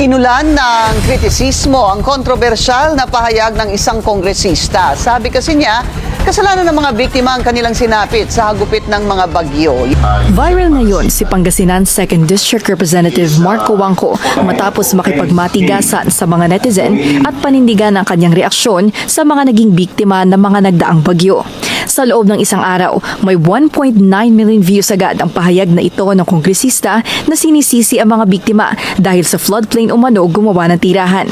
Inulan ng kritisismo ang kontrobersyal na pahayag ng isang kongresista. Sabi kasi niya, kasalanan ng mga biktima ang kanilang sinapit sa hagupit ng mga bagyo. Viral ngayon si Pangasinan 2nd District Representative Marco Wangco matapos makipagmatigasan sa mga netizen at panindigan ang kanyang reaksyon sa mga naging biktima ng mga nagdaang bagyo. Sa loob ng isang araw, may 1.9 million views agad ang pahayag na ito ng kongresista na sinisisi ang mga biktima dahil sa floodplain umano gumawa ng tirahan.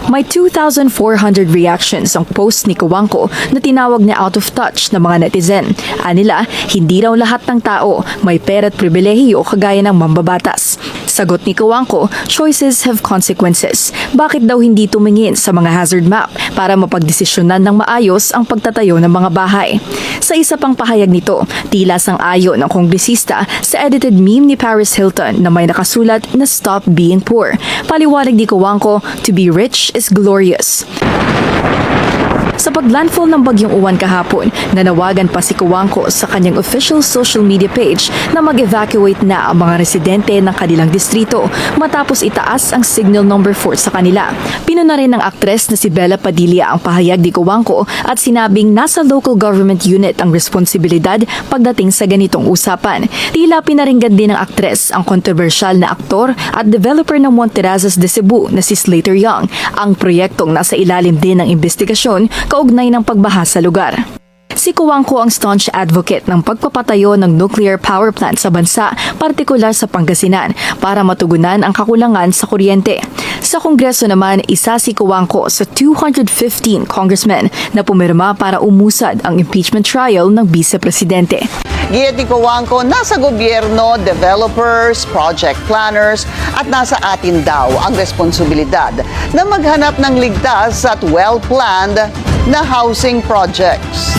May 2,400 reactions ang post ni Wangco na tinawag niya out of touch ng mga netizen. Anila, hindi raw lahat ng tao may pera at pribilehiyo kagaya ng mambabatas. Sagot ni Wangco, choices have consequences. Bakit daw hindi tumingin sa mga hazard map para mapagdesisyonan ng maayos ang pagtatayo ng mga bahay? Sa isa pang pahayag nito, tila sang-ayon ng kongresista sa edited meme ni Paris Hilton na may nakasulat na "Stop being poor." Paliwanag ni Wangco, to be rich is glorious. Sa paglandfall ng bagyong Uwan kahapon, nanawagan pa si Wangco sa kanyang official social media page na mag-evacuate na ang mga residente ng kanilang distrito matapos itaas ang signal number 4 sa kanila. Pinuna rin ng aktres na si Bella Padilla ang pahayag ni Wangco at sinabing nasa local government unit ang responsibilidad pagdating sa ganitong usapan. Tila pinaringgan din ng aktres ang kontrobersyal na aktor at developer ng Monterazas de Cebu na si Slater Young, ang proyektong nasa ilalim din ng investigasyon kaugnay ng pagbaha sa lugar. Si Wangco ang staunch advocate ng pagpapatayo ng nuclear power plant sa bansa, partikular sa Pangasinan, para matugunan ang kakulangan sa kuryente. Sa Kongreso naman, isa si Wangco sa 215 congressmen na pumirma para umusad ang impeachment trial ng vice-presidente. Giyet ni Wangco, nasa gobyerno, developers, project planners at nasa atin daw ang responsibilidad na maghanap ng ligtas at well-planned na housing projects.